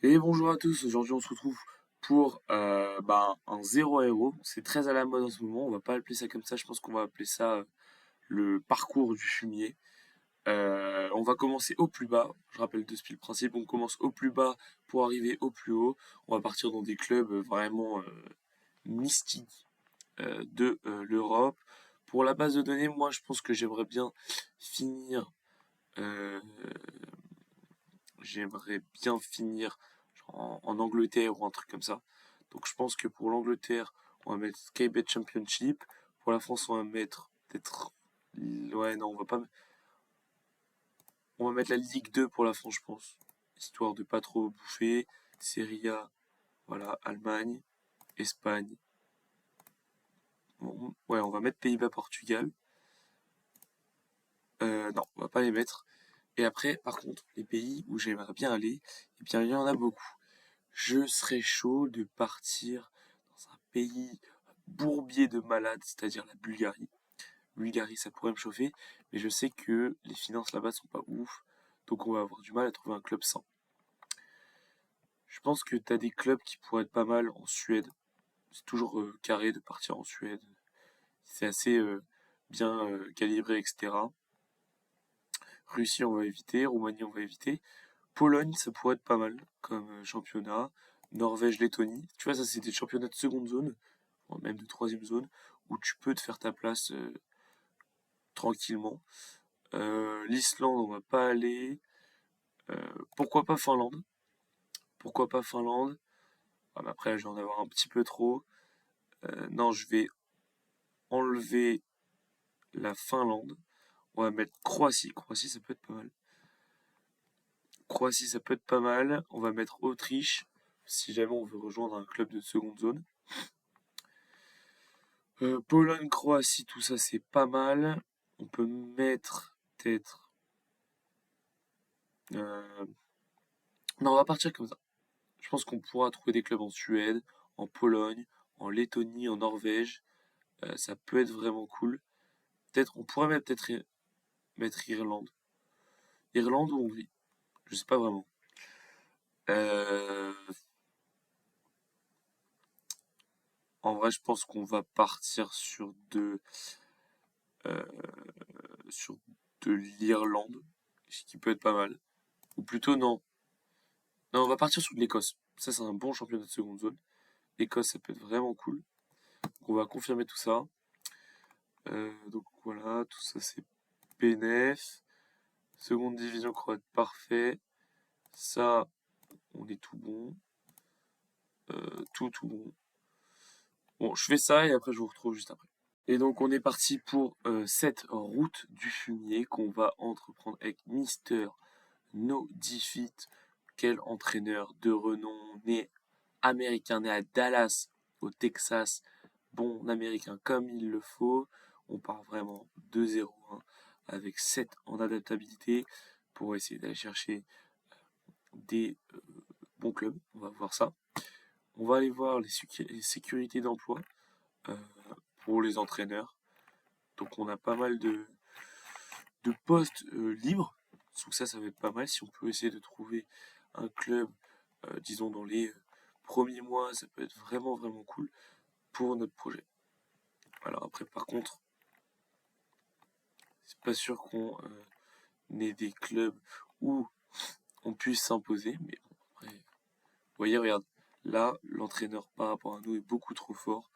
Et bonjour à tous, aujourd'hui on se retrouve pour un 0 à héros. C'est très à la mode en ce moment, on va pas appeler ça comme ça, je pense qu'on va appeler ça le parcours du fumier. On va commencer au plus bas, je rappelle de suite le principe, on commence au plus bas pour arriver au plus haut. On va partir dans des clubs vraiment mystiques de l'Europe. Pour la base de données, moi je pense que finir euh, j'aimerais bien finir genre, en Angleterre ou un truc comme ça. Donc je pense que pour l'Angleterre, on va mettre KBet Championship. Pour la France, on va mettre peut-être. Ouais, non, on va mettre la Ligue 2 pour la France, je pense. Histoire de pas trop bouffer. Serie A, voilà, Allemagne, Espagne. Bon, ouais, on va mettre Pays-Bas, Portugal. Non, on va pas les mettre. Et après, par contre, les pays où j'aimerais bien aller, eh bien, il y en a beaucoup. Je serais chaud de partir dans un pays bourbier de malades, c'est-à-dire la Bulgarie. Bulgarie, ça pourrait me chauffer, mais je sais que les finances là-bas sont pas ouf, donc on va avoir du mal à trouver un club sain. Je pense que t'as des clubs qui pourraient être pas mal en Suède. C'est toujours carré de partir en Suède. C'est assez bien calibré, etc. Russie, on va éviter. Roumanie, on va éviter. Pologne, ça pourrait être pas mal comme championnat. Norvège, Lettonie. Tu vois, ça, c'est des championnats de seconde zone, voire même de troisième zone, où tu peux te faire ta place tranquillement. L'Islande, on va pas aller. Pourquoi pas Finlande? Pourquoi pas Finlande? Ah, mais après, je vais en avoir un petit peu trop. Non, je vais enlever la Finlande. On va mettre Croatie. Croatie, ça peut être pas mal. Croatie, ça peut être pas mal. On va mettre Autriche, si jamais on veut rejoindre un club de seconde zone. Pologne, Croatie, tout ça, c'est pas mal. On peut mettre peut-être. euh, Non, on va partir comme ça. Je pense qu'on pourra trouver des clubs en Suède, en Pologne, en Lettonie, en Norvège. Ça peut être vraiment cool. Peut-être, on pourrait même peut-être mettre Irlande. Irlande ou Hongrie. Je sais pas vraiment. Euh, En vrai, je pense qu'on va partir euh, sur de l'Irlande, ce qui peut être pas mal. Ou plutôt non. Non, on va partir sur de l'Écosse. Ça, c'est un bon championnat de seconde zone. L'Écosse, ça peut être vraiment cool. Donc, on va confirmer tout ça. Donc voilà, tout ça c'est bénef. Seconde division croate, parfait. Ça, on est tout bon. Tout bon. Bon, je fais ça et après je vous retrouve juste après. Et donc on est parti pour cette route du fumier qu'on va entreprendre avec Mister No Defeat. Quel entraîneur de renom, né américain, né à Dallas, au Texas. Bon américain comme il le faut. On part vraiment 2-0 hein, avec 7 en adaptabilité pour essayer d'aller chercher des bons clubs. On va voir ça. On va aller voir les sécurités d'emploi euh, pour les entraîneurs. Donc on a pas mal de postes libres. Donc ça va être pas mal. Si on peut essayer de trouver un club, disons dans les premiers mois, ça peut être vraiment cool pour notre projet. Alors après, par contre, c'est pas sûr qu'on ait des clubs où on puisse s'imposer. Mais bon, après, vous voyez, regarde, là, l'entraîneur par rapport à nous est beaucoup trop fort.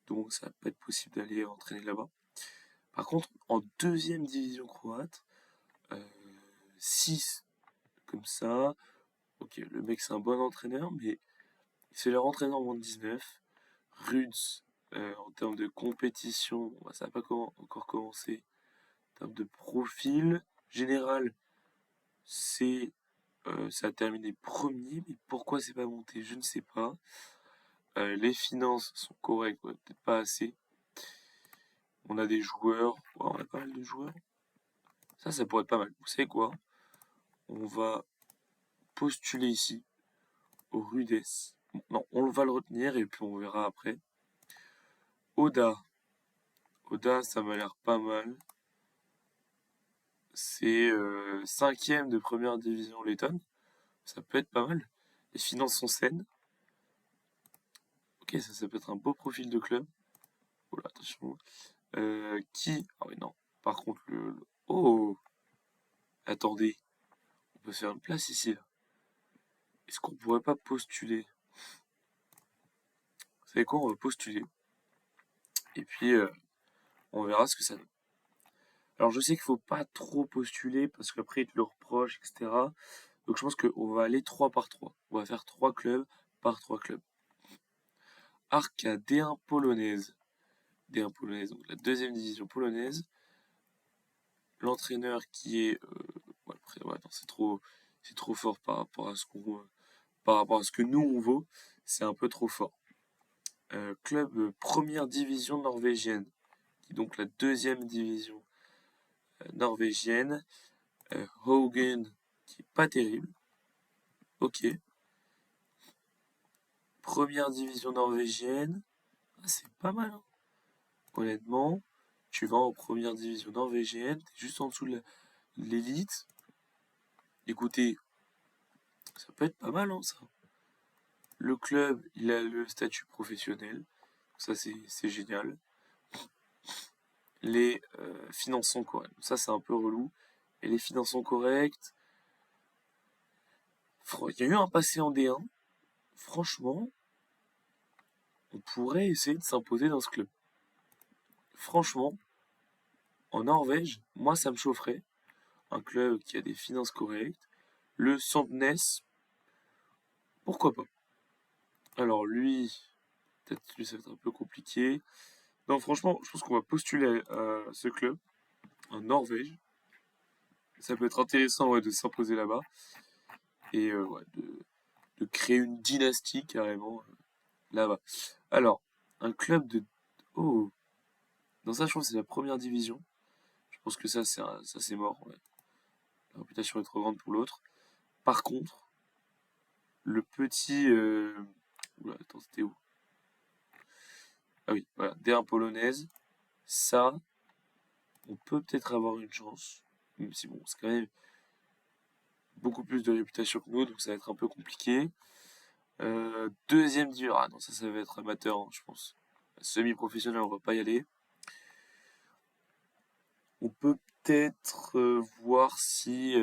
Donc ça va pas être possible d'aller entraîner là-bas. Par contre, en deuxième division croate, euh, 6 comme ça. Ok, le mec c'est un bon entraîneur, mais c'est leur entraîneur en moins de 19. Ruds, en termes de compétition, bah, ça n'a pas encore commencé. En termes de profil général, c'est ça a terminé premier, mais pourquoi c'est pas monté, je ne sais pas. Les finances sont correctes, ouais, peut-être pas assez. On a des joueurs, ouais, on a pas mal de joueurs. Ça pourrait être pas mal. Vous savez quoi? On va postuler ici au Rudess. Non, on va le retenir et puis on verra après. Oda. Oda, ça m'a l'air pas mal. C'est cinquième de première division lettonne. Ça peut être pas mal. Les finances sont saines. Ok, ça peut être un beau profil de club. Oh là, attention. Ah oui, non. Par contre, Oh! Attendez, on peut faire une place ici, là. Est-ce qu'on pourrait pas postuler? Vous savez quoi, on va postuler. Et puis, on verra ce que ça donne. Alors, je sais qu'il faut pas trop postuler parce qu'après, ils te le reprochent, etc. Donc, je pense qu'on va aller 3 par 3. On va faire 3 clubs par 3 clubs. Arca D1 polonaise. D1 polonaise, donc la deuxième division polonaise. L'entraîneur qui est... ouais, après, ouais, non, c'est trop fort par rapport à par rapport à ce que nous on vaut. C'est un peu trop fort. Club première division norvégienne, qui est donc la deuxième division norvégienne. Haugen, qui est pas terrible. Ok. Première division norvégienne. Ah, c'est pas mal, hein. Honnêtement, tu vas en première division norvégienne, t'es juste en dessous de l'élite. Écoutez, ça peut être pas mal, hein, ça. Le club, il a le statut professionnel. Ça, c'est génial. Les finances sont correctes. Ça, c'est un peu relou. Et les finances sont correctes. Il y a eu un passé en D1. Franchement, on pourrait essayer de s'imposer dans ce club. Franchement, en Norvège, moi, ça me chaufferait. Un club qui a des finances correctes. Le Sandnes, pourquoi pas. Alors lui, peut-être lui, ça va être un peu compliqué. Non, franchement, je pense qu'on va postuler à ce club, en Norvège. Ça peut être intéressant, ouais, de s'imposer là-bas. Et ouais, de créer une dynastie carrément là-bas. Alors, un club de... Oh, dans ça, je pense que c'est la première division. Je pense que ça, c'est mort. Ouais. La réputation est trop grande pour l'autre. Par contre, le petit... Oula, attends, c'était où? Ah oui, voilà, D1 polonaise. Ça, on peut peut-être avoir une chance. Même si bon, c'est quand même beaucoup plus de réputation que nous, donc ça va être un peu compliqué. Deuxième division. Ah non, ça va être amateur, hein, je pense. Semi-professionnel, on va pas y aller. On peut peut-être voir si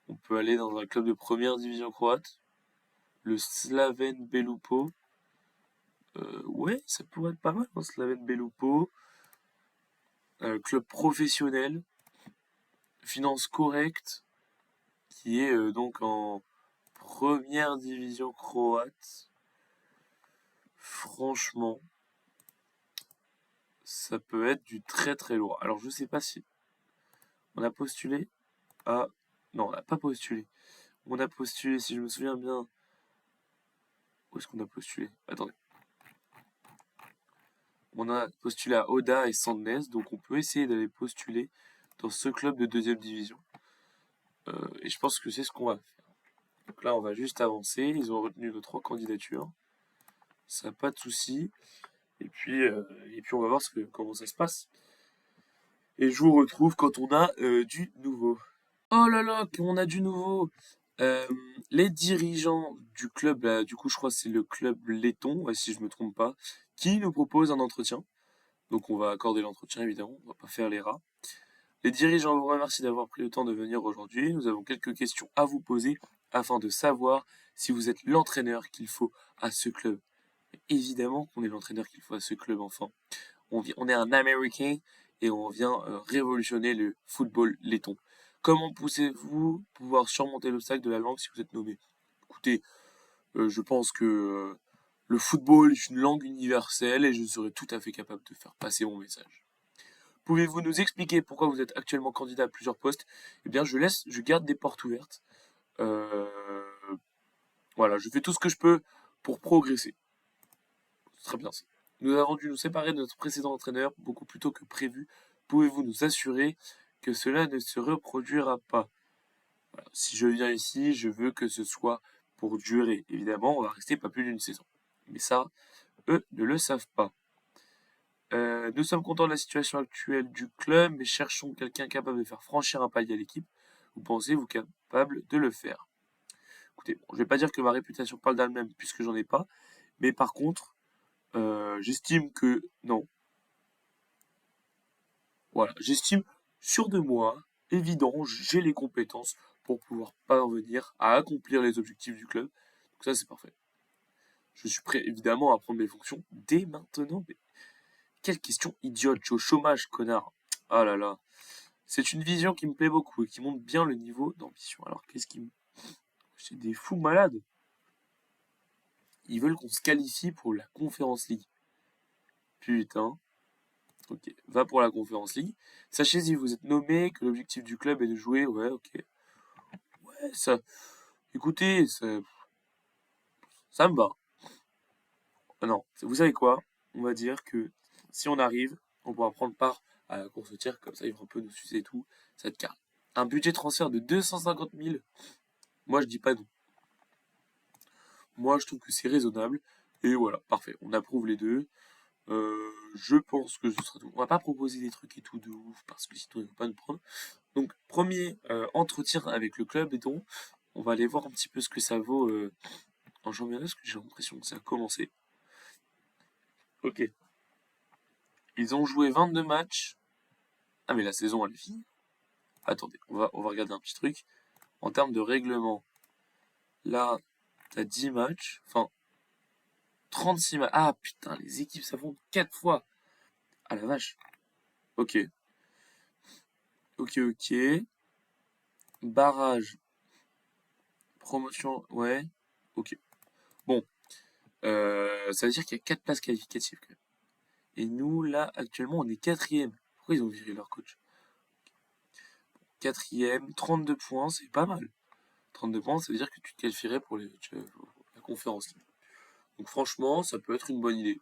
on peut aller dans un club de première division croate. Le Slaven Belupo. Ouais, ça pourrait être pas mal, hein, Slaven Belupo. Club professionnel. Finance correcte. Qui est donc en première division croate. Franchement, ça peut être du très très lourd. Alors je sais pas si on a postulé à... Non, on n'a pas postulé. On a postulé, si je me souviens bien... Où est-ce qu'on a postulé? Attendez. On a postulé à Oda et Sandnes, donc on peut essayer d'aller postuler dans ce club de deuxième division. Et je pense que c'est ce qu'on va faire. Donc là, on va juste avancer. Ils ont retenu nos 3 candidatures. Ça, pas de souci. Et puis on va voir comment ça se passe. Et je vous retrouve quand on a du nouveau. Oh là là, qu'on a du nouveau! Euh, les dirigeants du club, là, du coup, je crois que c'est le club laiton, ouais, si je me trompe pas, qui nous propose un entretien. Donc, on va accorder l'entretien, évidemment, on va pas faire les rats. Les dirigeants vous remercient d'avoir pris le temps de venir aujourd'hui. Nous avons quelques questions à vous poser afin de savoir si vous êtes l'entraîneur qu'il faut à ce club. Évidemment qu'on est l'entraîneur qu'il faut à ce club, enfin. On est un Américain et on vient révolutionner le football laiton. Comment poussez-vous pouvoir surmonter l'obstacle de la langue si vous êtes nommé? Écoutez, je pense que le football est une langue universelle et je serai tout à fait capable de faire passer mon message. Pouvez-vous nous expliquer pourquoi vous êtes actuellement candidat à plusieurs postes? Eh bien, je garde des portes ouvertes. Euh, voilà, je fais tout ce que je peux pour progresser. C'est très bien ça. Nous avons dû nous séparer de notre précédent entraîneur beaucoup plus tôt que prévu. Pouvez-vous nous assurer que cela ne se reproduira pas? Voilà. Si je viens ici, je veux que ce soit pour durer. Évidemment, on va rester pas plus d'une saison. Mais ça, eux ne le savent pas. Nous sommes contents de la situation actuelle du club, mais cherchons quelqu'un capable de faire franchir un palier à l'équipe. Vous pensez-vous capable de le faire? écoutez, bon, je vais pas dire que ma réputation parle d'elle-même puisque j'en ai pas, mais par contre, j'estime que non. Voilà, j'estime sûr de moi, évident, j'ai les compétences pour pouvoir parvenir à accomplir les objectifs du club. Donc ça, c'est parfait. Je suis prêt évidemment à prendre mes fonctions dès maintenant. Mais quelle question idiote, je suis au chômage, connard. Ah là là. C'est une vision qui me plaît beaucoup et qui montre bien le niveau d'ambition. Alors qu'est-ce qui me... C'est des fous malades. Ils veulent qu'on se qualifie pour la Conference League. Putain. Ok, va pour la Conference League. Sachez si vous êtes nommé que l'objectif du club est de jouer. Ouais, ok. Ouais, ça. Écoutez, ça me va. Ah non, vous savez quoi? On va dire que si on arrive, on pourra prendre part à la course au tir, comme ça ils vont un peu nous sucer et tout. Ça va être carré. Un budget de transfert de 250 000. Moi, je dis pas non. Moi, je trouve que c'est raisonnable. Et voilà, parfait. On approuve les deux. Je pense que ce sera tout. On va pas proposer des trucs et tout de ouf parce que sinon ils vont pas nous prendre. Donc, premier entretien avec le club et donc on va aller voir un petit peu ce que ça vaut en championnat parce que j'ai l'impression que ça a commencé. Ok. Ils ont joué 22 matchs. Ah, mais la saison elle est finie. Attendez, on va regarder un petit truc. En termes de règlement, là, t'as 10 matchs. Enfin, 36 matchs. Ah putain, les équipes s'affrontent 4 fois. Ah la vache. Ok. Ok, ok. Barrage. Promotion. Ouais. Ok. Bon. Ça veut dire qu'il y a 4 places qualificatives quand même. Et nous, là, actuellement, on est quatrième. Pourquoi ils ont viré leur coach? Quatrième, 32 points, c'est pas mal. 32 points, ça veut dire que tu te qualifierais pour la conférence. Donc franchement, ça peut être une bonne idée.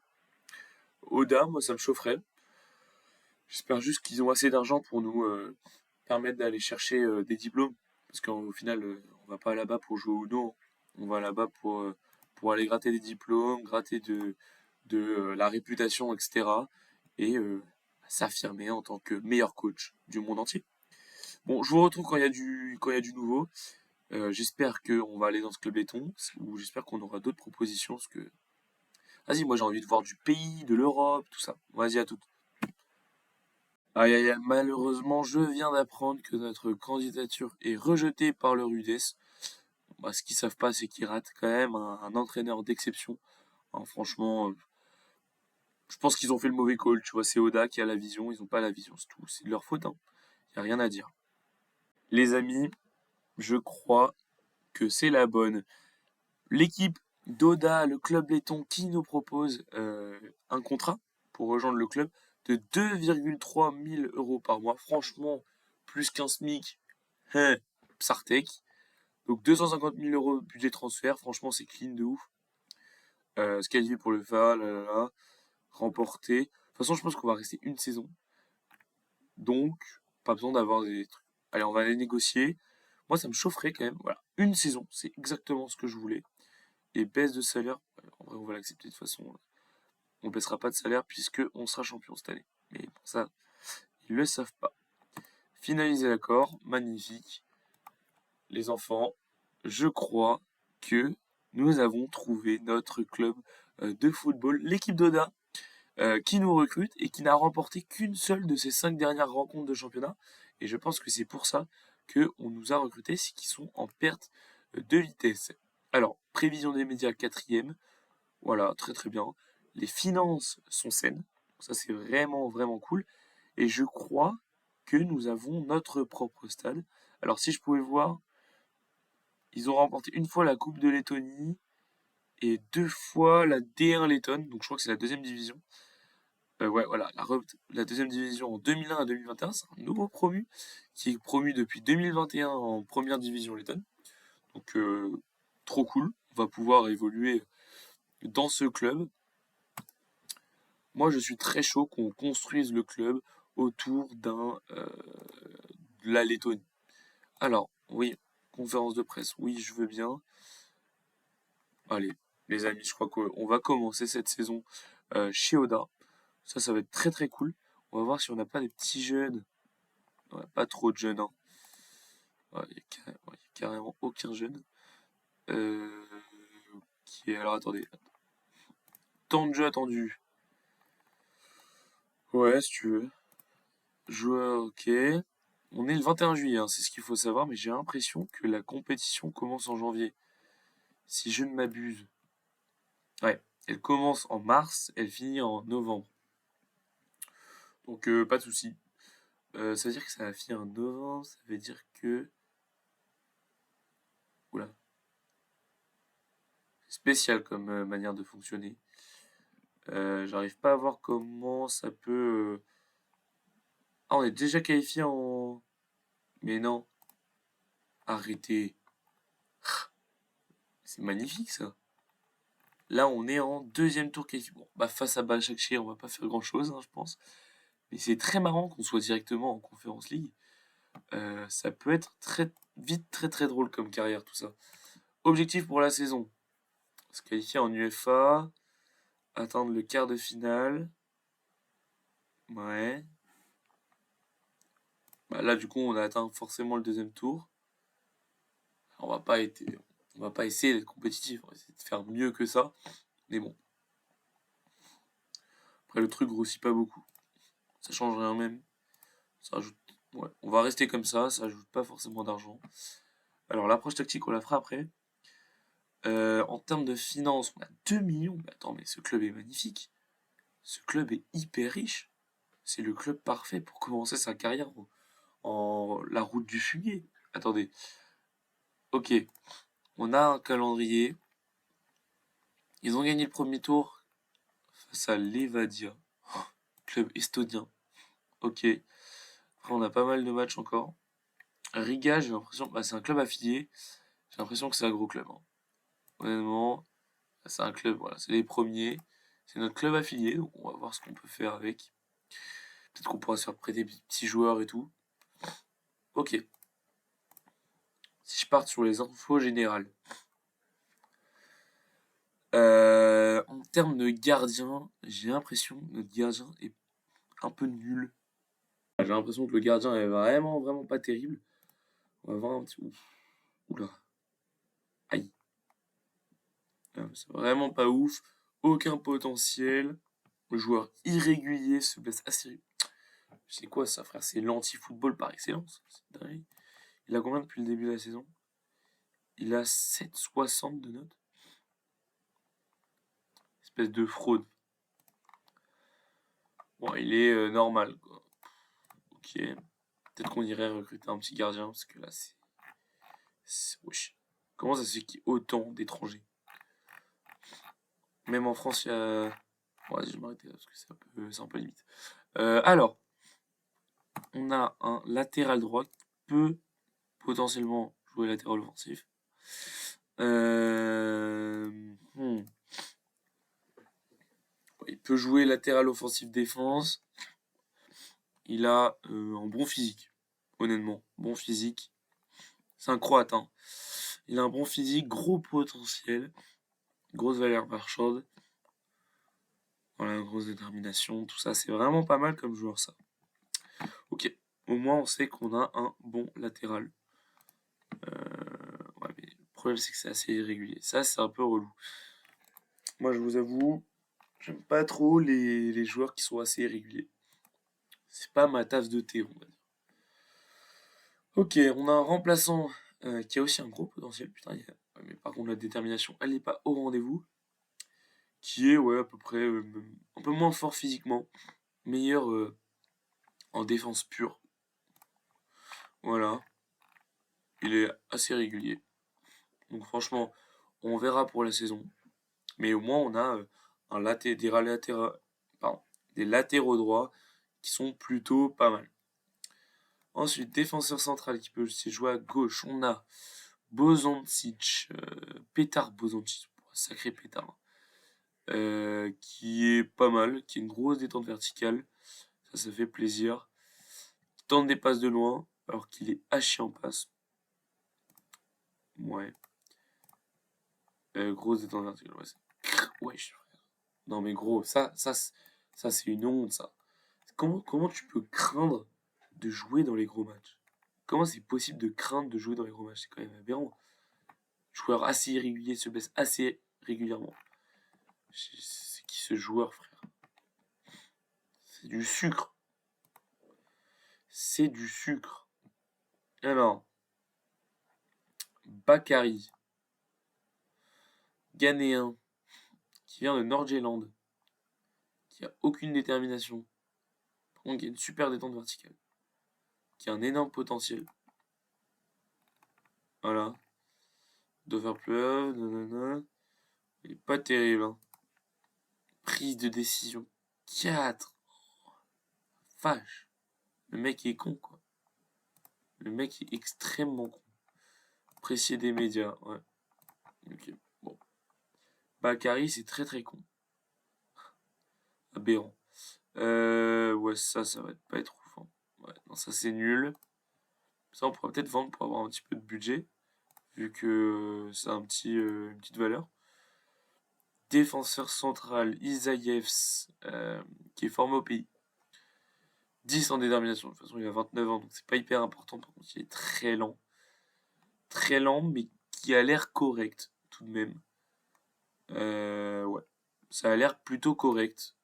Oda, moi, ça me chaufferait. J'espère juste qu'ils ont assez d'argent pour nous permettre d'aller chercher des diplômes. Parce qu'au final, on va pas là-bas pour jouer au Uno. On va là-bas pour aller gratter des diplômes, gratter de la réputation, etc. Et s'affirmer en tant que meilleur coach du monde entier. Bon, je vous retrouve quand il y a du nouveau. J'espère qu'on va aller dans ce club laiton, ou j'espère qu'on aura d'autres propositions. Parce que... Vas-y, moi j'ai envie de voir du pays, de l'Europe, tout ça. Vas-y, à tout. Aïe aïe aïe, malheureusement, je viens d'apprendre que notre candidature est rejetée par le RUDES. Bah, ce qu'ils savent pas, c'est qu'ils ratent quand même un entraîneur d'exception. Hein, franchement, je pense qu'ils ont fait le mauvais call. Tu vois, c'est Oda qui a la vision, ils ont pas la vision, c'est tout. C'est de leur faute, hein. Y a rien à dire. Les amis, je crois que c'est la bonne. L'équipe d'Oda, le club laiton, qui nous propose un contrat pour rejoindre le club de 2,3 000 euros par mois. Franchement, plus qu'un SMIC, hein, Psartek. Donc 250 000 euros de budget transfert, franchement c'est clean de ouf. Se qualifier pour le FA, là, là, là, remporter. De toute façon, je pense qu'on va rester une saison. Donc, pas besoin d'avoir des trucs. Allez, on va aller négocier. Moi, ça me chaufferait quand même. Voilà, une saison, c'est exactement ce que je voulais. Et baisse de salaire, en vrai, on va l'accepter de toute façon. On baissera pas de salaire puisque on sera champion cette année. Mais pour ça, ils le savent pas. Finaliser l'accord, magnifique. Les enfants, je crois que nous avons trouvé notre club de football, l'équipe d'Oda, qui nous recrute et qui n'a remporté qu'une seule de ses 5 dernières rencontres de championnat. Et je pense que c'est pour ça qu'on nous a recrutés, c'est qu'ils sont en perte de vitesse. Alors, prévision des médias quatrième, voilà, très très bien. Les finances sont saines, ça c'est vraiment vraiment cool. Et je crois que nous avons notre propre stade. Alors si je pouvais voir, ils ont remporté une fois la Coupe de Lettonie et 2 fois la D1 Lettonne, donc je crois que c'est la deuxième division. Ouais, voilà, la deuxième division en 2001 à 2021, c'est un nouveau promu qui est promu depuis 2021 en première division lettonne. Donc trop cool, on va pouvoir évoluer dans ce club. Moi, je suis très chaud qu'on construise le club autour de la Lettonie. Alors, oui, conférence de presse, oui, je veux bien. Allez, les amis, je crois qu'on va commencer cette saison chez Oda. Ça va être très très cool. On va voir si on n'a pas des petits jeunes. Ouais, pas trop de jeunes, hein. Ouais, y a carrément aucun jeune. Qui est... Alors, attendez. Temps de jeu attendu. Ouais, si tu veux. Joueur, ok. On est le 21 juillet, hein, c'est ce qu'il faut savoir, mais j'ai l'impression que la compétition commence en janvier. Si je ne m'abuse. Ouais, elle commence en mars, elle finit en novembre. Donc pas de souci. Ça veut dire que ça va finir en novembre, ça veut dire que... Oula, c'est spécial comme manière de fonctionner. J'arrive pas à voir comment ça peut... Ah, on est déjà qualifié en... Mais non, arrêtez. C'est magnifique ça. Là, on est en deuxième tour qualifié. Bon, bah face à Başakşehir, on va pas faire grand-chose, hein, je pense. Mais c'est très marrant qu'on soit directement en Conference League. Ça peut être très vite très très drôle comme carrière, tout ça. Objectif pour la saison. Se qualifier en UEFA, atteindre le quart de finale. Ouais. Bah, là, du coup, on a atteint forcément le deuxième tour. On va pas être, on va pas essayer d'être compétitif, on va essayer de faire mieux que ça. Mais bon. Après, le truc grossit pas beaucoup. Ça change rien même. Ça ajoute. Ouais. On va rester comme ça ajoute pas forcément d'argent. Alors, l'approche tactique, on la fera après. En termes de finances, on a 2 millions. Mais attends, mais ce club est magnifique. Ce club est hyper riche. C'est le club parfait pour commencer sa carrière en la route du fumier. Attendez. Ok, on a un calendrier. Ils ont gagné le premier tour face à Levadia, club estonien. Ok. Après, on a pas mal de matchs encore. Riga, j'ai l'impression, bah, c'est un club affilié. J'ai l'impression que c'est un gros club, hein. Honnêtement, c'est un club, voilà, c'est les premiers. C'est notre club affilié, donc on va voir ce qu'on peut faire avec. Peut-être qu'on pourra se faire prêter des petits joueurs et tout. Ok. Si je pars sur les infos générales. En termes de gardien, j'ai l'impression que notre gardien est un peu nul. J'ai l'impression que le gardien est vraiment, vraiment pas terrible. On va voir un petit... Oula. Aïe. C'est vraiment pas ouf. Aucun potentiel. Le joueur irrégulier se blesse assez. C'est quoi ça, frère? C'est l'anti-football par excellence. C'est dingue. Il a combien depuis le début de la saison? Il a 7,60 de notes. Espèce de fraude. Bon, il est normal, quoi. Ok. Peut-être qu'on irait recruter un petit gardien, parce que là, wesh. Comment ça se fait qu'il y ait autant d'étrangers? Même en France, il y a... Bon, vas-y, je vais m'arrêter là, parce que c'est un peu limite. Alors, on a un latéral droit qui peut potentiellement jouer latéral offensif. Euh, hmm. Il peut jouer latéral offensif défense. Il a un bon physique, honnêtement. Bon physique. C'est un Croate, hein. Il a un bon physique, gros potentiel, grosse valeur marchande. Voilà, grosse détermination, tout ça. C'est vraiment pas mal comme joueur, ça. Ok. Au moins, on sait qu'on a un bon latéral. Ouais, mais le problème, c'est que c'est assez irrégulier. Ça, c'est un peu relou. Moi, je vous avoue, j'aime pas trop les joueurs qui sont assez irréguliers. C'est pas ma tasse de thé, on va dire. Ok, on a un remplaçant qui a aussi un gros potentiel. Putain, ouais, mais par contre, la détermination, elle n'est pas au rendez-vous. Qui est, ouais, à peu près un peu moins fort physiquement. Meilleur en défense pure. Voilà. Il est assez régulier. Donc, franchement, on verra pour la saison. Mais au moins, on a des latéraux droits qui sont plutôt pas mal. Ensuite, défenseur central qui peut aussi jouer à gauche. On a Bozancic, Pétard Bozancic, sacré pétard, qui est pas mal, qui a une grosse détente verticale. Ça fait plaisir. Il tente des passes de loin, alors qu'il est haché en passe. Ouais. Grosse détente verticale, ouais. Wesh. Non mais gros, ça c'est une honte, ça. Comment tu peux craindre de jouer dans les gros matchs? Comment c'est possible de craindre de jouer dans les gros matchs? C'est quand même aberrant. Joueur assez irrégulier, se blesse assez régulièrement. C'est qui ce joueur, frère? C'est du sucre. C'est du sucre. Alors, Bakary, Ghanéen, qui vient de Nord-Irlande, qui a aucune détermination, par contre qui a une super détente verticale, qui a un énorme potentiel. Voilà. Doit faire pleuve, nanana. Il est pas terrible, hein. Prise de décision. 4. Vache. Le mec est con, quoi. Le mec est extrêmement con. Apprécié des médias, ouais. Ok, bon. Bakary, c'est très très con. Aberrant. Ouais, ça va pas être ouf, hein. Ouais, non, ça c'est nul. Ça, on pourrait peut-être vendre pour avoir un petit peu de budget, vu que c'est une petite valeur. Défenseur central, Isaïevs, qui est formé au pays. 10 en détermination. De toute façon, il a 29 ans, donc c'est pas hyper important. Par contre, il est très lent. Très lent, mais qui a l'air correct, tout de même. Ouais. Ça a l'air plutôt correct.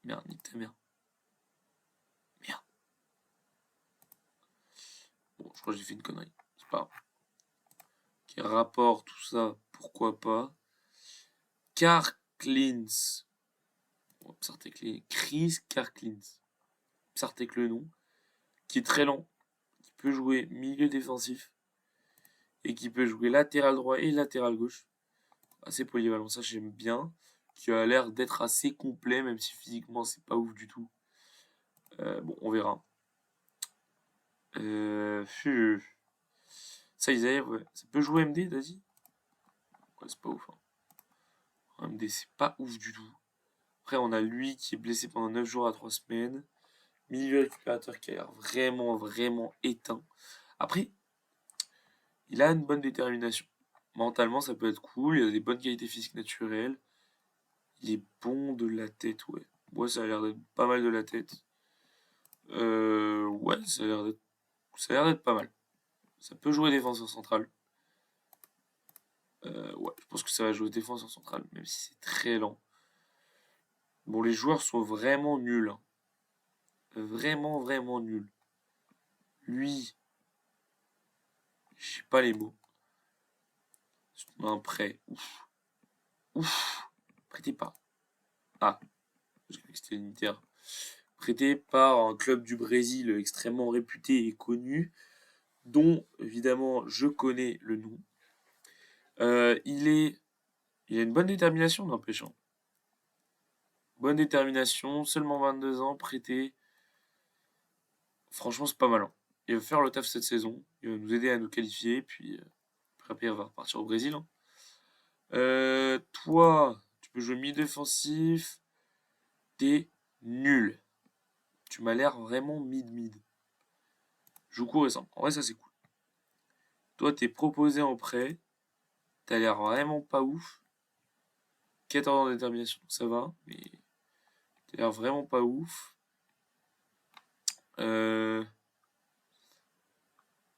Merde, nique ta mère. Merde. Bon, je crois que j'ai fait une connerie. C'est pas grave. Qui rapport, tout ça, pourquoi pas. Karklins. Bon, Chris Karklins. Psartek le nom. Qui est très lent. Qui peut jouer milieu défensif. Et qui peut jouer latéral droit et latéral gauche. Assez polyvalent, ça j'aime bien. Qui a l'air d'être assez complet, même si physiquement c'est pas ouf du tout. Bon, on verra. Ça, Isaïe, ouais. Ça peut jouer MD, t'as dit? Ouais, c'est pas ouf, hein. MD, c'est pas ouf du tout. Après, on a lui qui est blessé pendant 9 jours à 3 semaines. Milieu récupérateur qui a l'air vraiment, vraiment éteint. Après, il a une bonne détermination. Mentalement, ça peut être cool. Il a des bonnes qualités physiques naturelles. Il est bon de la tête, ouais. Moi, ça a l'air d'être pas mal de la tête. Ouais, ça a l'air d'être pas mal. Ça peut jouer défenseur central. Ouais, je pense que ça va jouer défenseur central, même si c'est très lent. Bon, les joueurs sont vraiment nuls, hein. Vraiment, vraiment nuls. Lui, j'ai pas les mots. Un prêt. Ouf. Ouf. Prêté par. Ah, je croyais que c'était l'Inter. Prêté par un club du Brésil extrêmement réputé et connu, dont évidemment je connais le nom. Il a une bonne détermination, n'empêche, hein. Bonne détermination, seulement 22 ans, prêté. Franchement, c'est pas mal, hein. Il va faire le taf cette saison. Il va nous aider à nous qualifier. Puis après, il va repartir au Brésil, hein. Toi, tu peux jouer milieu défensif. T'es nul. Tu m'as l'air vraiment mid-mid. Joue court et simple. En vrai, ça c'est cool. Toi, t'es proposé en prêt. T'as l'air vraiment pas ouf. 14 ans de détermination, ça va. Mais t'as l'air vraiment pas ouf.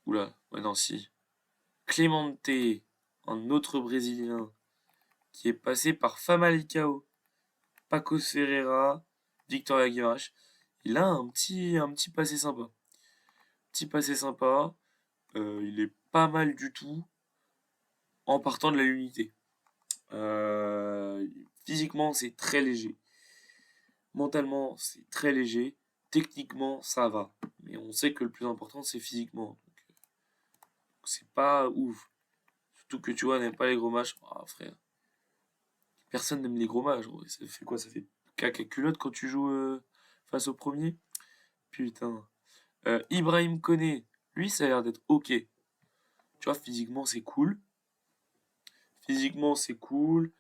Oula, ouais, non, si. Clemente, un autre Brésilien, qui est passé par Famalicão, Paco Ferreira, Victoria Guimaraes. Il a un petit passé sympa. Petit passé sympa. Il est pas mal du tout en partant de la l'unité. Physiquement, c'est très léger. Mentalement, c'est très léger. Techniquement, ça va. Mais on sait que le plus important, c'est physiquement. Donc, c'est pas ouf. Surtout que tu vois, n'aime pas les gros matchs. Ah, frère. Personne n'aime les gros matchs. Ça fait quoi? Ça fait caca culotte quand tu joues face au premier? Putain. Ibrahim Koné, lui, ça a l'air d'être ok. Tu vois, physiquement, c'est cool. Physiquement, c'est cool.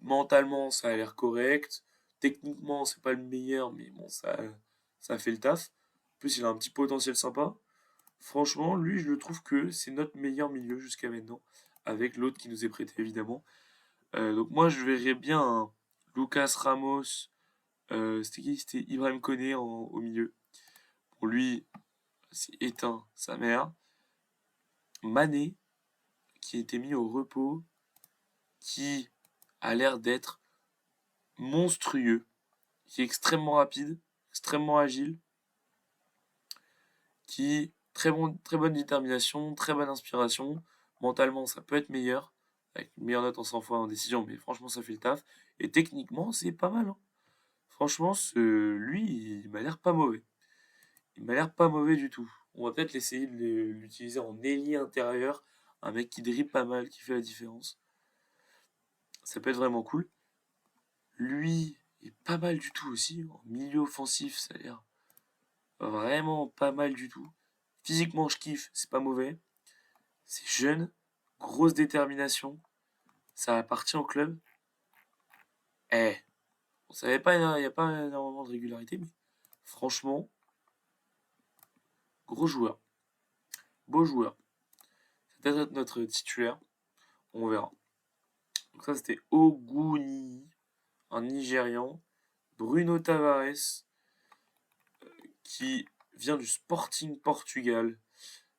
Mentalement, ça a l'air correct. Techniquement, c'est pas le meilleur, mais bon, ça fait le taf. En plus, il a un petit potentiel sympa. Franchement, lui, je le trouve que c'est notre meilleur milieu jusqu'à maintenant, avec l'autre qui nous est prêté, évidemment. Donc moi, je verrais bien un Lucas Ramos. C'était qui? C'était Ibrahim Koné au milieu. Pour lui, c'est éteint sa mère. Mané, qui a été mis au repos, qui a l'air d'être monstrueux, qui est extrêmement rapide, extrêmement agile, qui très bonne détermination, très bonne inspiration. Mentalement, ça peut être meilleur, avec une meilleure note en 100 fois en décision, mais franchement, ça fait le taf. Et techniquement, c'est pas mal, hein. Franchement, lui, il m'a l'air pas mauvais. Il m'a l'air pas mauvais du tout. On va peut-être l'essayer de l'utiliser en ailier intérieur, un mec qui dribble pas mal, qui fait la différence. Ça peut être vraiment cool. Lui est pas mal du tout aussi. En milieu offensif, ça a l'air vraiment pas mal du tout. Physiquement, je kiffe, c'est pas mauvais. C'est jeune, grosse détermination. Ça appartient au club. Eh, on savait pas, il n'y a pas énormément de régularité, mais franchement, gros joueur, beau joueur. C'est peut-être notre titulaire, on verra. Donc ça, c'était Oguni, un Nigérian. Bruno Tavares, qui vient du Sporting Portugal.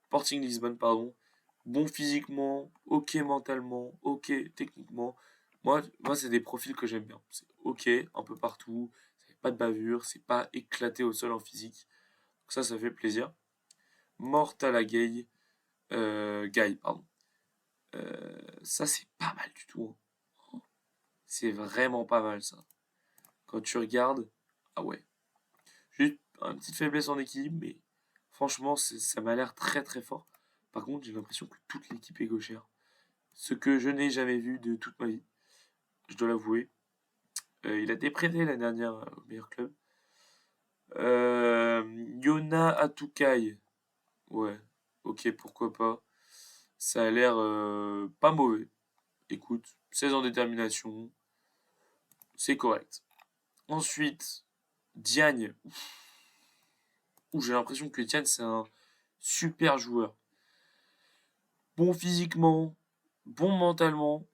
Sporting Lisbonne, pardon. Bon physiquement, ok mentalement, ok techniquement. Moi c'est des profils que j'aime bien. C'est ok un peu partout, c'est pas de bavure, c'est pas éclaté au sol en physique. Donc ça fait plaisir. Mortal Gay, Guy, pardon. Ça c'est pas mal du tout, hein. C'est vraiment pas mal ça. Quand tu regardes, ah ouais. Juste une petite faiblesse en équilibre, mais franchement ça m'a l'air très très fort. Par contre, j'ai l'impression que toute l'équipe est gauchère. Ce que je n'ai jamais vu de toute ma vie, je dois l'avouer. Il a été prêté l'année dernière au meilleur club. Yona Atukai, ouais, ok, pourquoi pas. Ça a l'air pas mauvais. Écoute, 16 ans de détermination, c'est correct. Ensuite, Diagne. J'ai l'impression que Diagne, c'est un super joueur. Bon physiquement, bon mentalement,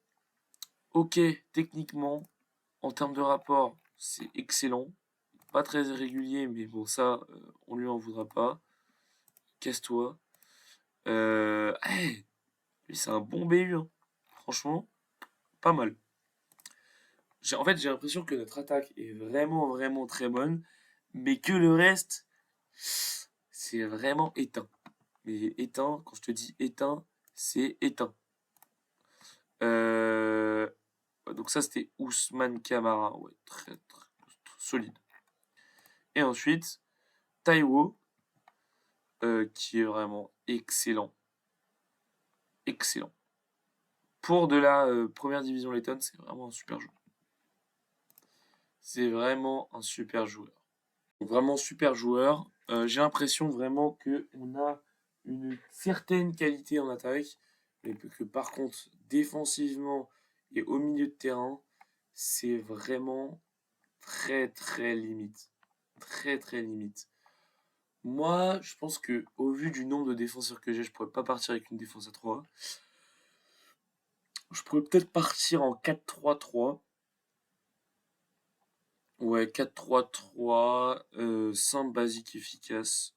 ok techniquement, en termes de rapport, c'est excellent. Pas très irrégulier, mais bon, ça, on lui en voudra pas. Casse-toi. Hey, c'est un bon BU, hein. Franchement, pas mal. En fait, j'ai l'impression que notre attaque est vraiment, vraiment très bonne, mais que le reste, c'est vraiment éteint. Mais éteint, quand je te dis éteint, c'est éteint. Euh, donc ça, c'était Ousmane Camara. Ouais, très, très solide. Et ensuite, Taiwo, qui est vraiment excellent. Excellent. Pour de la première division lettonne, c'est vraiment un super joueur. C'est vraiment un super joueur. Donc, vraiment super joueur. J'ai l'impression vraiment qu'on a une certaine qualité en attaque, mais que par contre, défensivement et au milieu de terrain, c'est vraiment très très limite. Très très limite. Moi, je pense que au vu du nombre de défenseurs que j'ai, je pourrais pas partir avec une défense à 3. Je pourrais peut-être partir en 4-3-3. Ouais, 4-3-3, simple, basique, efficace,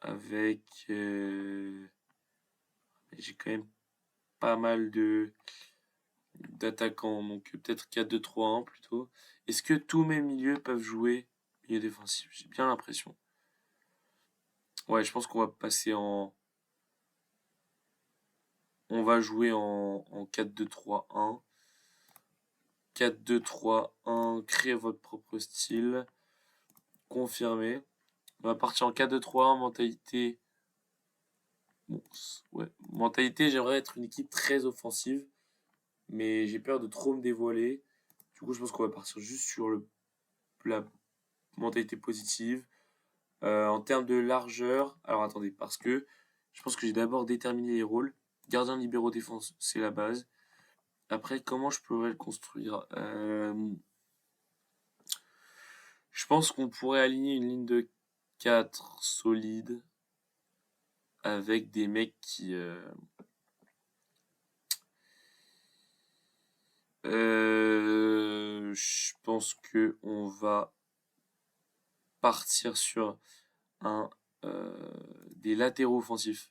avec... j'ai quand même pas mal d'attaquants, donc peut-être 4-2-3-1 plutôt. Est-ce que tous mes milieux peuvent jouer milieu défensif? J'ai bien l'impression. Ouais, je pense qu'on va passer en... On va jouer en 4-2-3-1. 4-2-3-1, créez votre propre style. Confirmé. On va partir en 4-2-3-1, mentalité. Bon, ouais. Mentalité, j'aimerais être une équipe très offensive, mais j'ai peur de trop me dévoiler. Du coup, je pense qu'on va partir juste sur la mentalité positive. En termes de largeur, alors attendez, parce que je pense que j'ai d'abord déterminé les rôles. Gardien, libéraux, défense, c'est la base. Après, comment je pourrais le construire? Je pense qu'on pourrait aligner une ligne de 4 solide avec des mecs qui... je pense que on va partir sur des latéraux offensifs.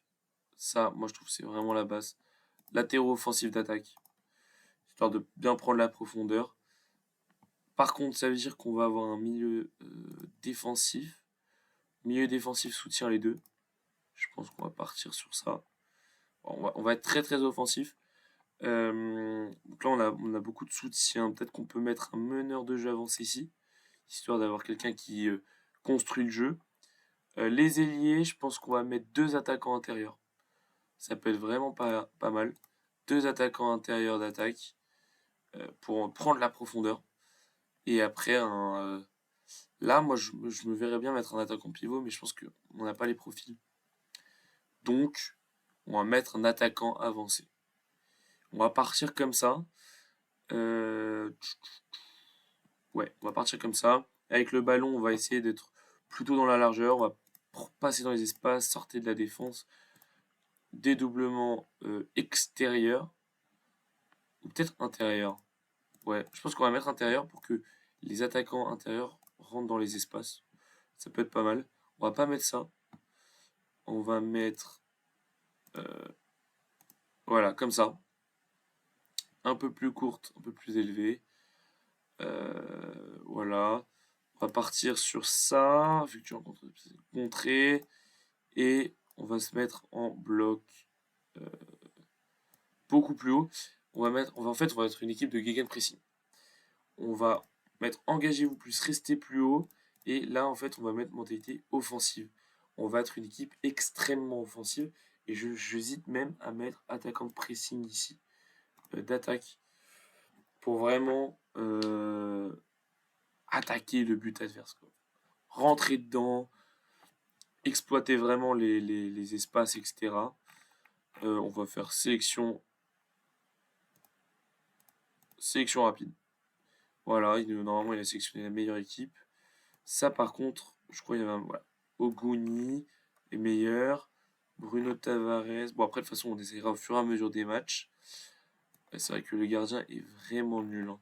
Ça, moi, je trouve que c'est vraiment la base. latéraux offensifs d'attaque, histoire de bien prendre la profondeur. Par contre, ça veut dire qu'on va avoir un milieu défensif. Milieu défensif soutient les deux. Je pense qu'on va partir sur ça. On va être très très offensif. Donc là, on a beaucoup de soutien. Peut-être qu'on peut mettre un meneur de jeu avancé ici, histoire d'avoir quelqu'un qui construit le jeu. Les ailiers, je pense qu'on va mettre 2 attaquants intérieurs. Ça peut être vraiment pas mal. 2 attaquants intérieurs d'attaque pour prendre la profondeur. Et après, là, moi, je me verrais bien mettre un attaquant pivot, mais je pense qu'on n'a pas les profils. Donc, on va mettre un attaquant avancé. On va partir comme ça. Ouais, on va partir comme ça. Avec le ballon, on va essayer d'être plutôt dans la largeur. On va passer dans les espaces, sortir de la défense. Dédoublement extérieur. Ou peut-être intérieur. Ouais, je pense qu'on va mettre intérieur pour que les attaquants intérieurs rentrent dans les espaces. Ça peut être pas mal. On va pas mettre ça. On va mettre... voilà, comme ça. Un peu plus courte, un peu plus élevée. Voilà. On va partir sur ça. Effectuer en contrée. Et on va se mettre en bloc beaucoup plus haut. On va être une équipe de gegenpressing. On va mettre engagez-vous plus, restez plus haut. Et là, en fait, on va mettre mentalité offensive. On va être une équipe extrêmement offensive. Et j'hésite même à mettre attaquant de pressing ici, d'attaque, pour vraiment attaquer le but adverse, quoi. Rentrer dedans, exploiter vraiment les espaces, etc. On va faire sélection rapide. Voilà, normalement il a sélectionné la meilleure équipe. Ça par contre, je crois qu'il y avait voilà. Oguni est meilleur. Bruno Tavares. Bon après de toute façon on essaiera au fur et à mesure des matchs. C'est vrai que le gardien est vraiment nul, hein.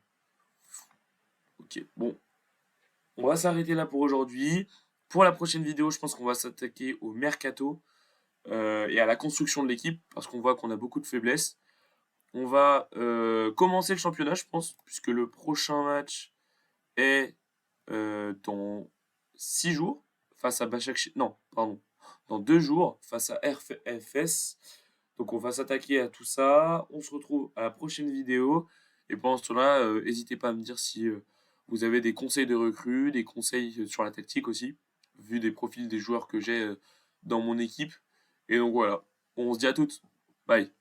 Ok, bon. On va s'arrêter là pour aujourd'hui. Pour la prochaine vidéo, je pense qu'on va s'attaquer au mercato et à la construction de l'équipe parce qu'on voit qu'on a beaucoup de faiblesses. On va commencer le championnat, je pense, puisque le prochain match est dans 6 jours face à Başakşehir. Non, pardon. Dans 2 jours face à RFS. Donc on va s'attaquer à tout ça. On se retrouve à la prochaine vidéo. Et pendant ce temps-là, n'hésitez pas à me dire si vous avez des conseils de recrues, des conseils sur la tactique aussi, vu des profils des joueurs que j'ai dans mon équipe. Et donc voilà, on se dit à toutes. Bye.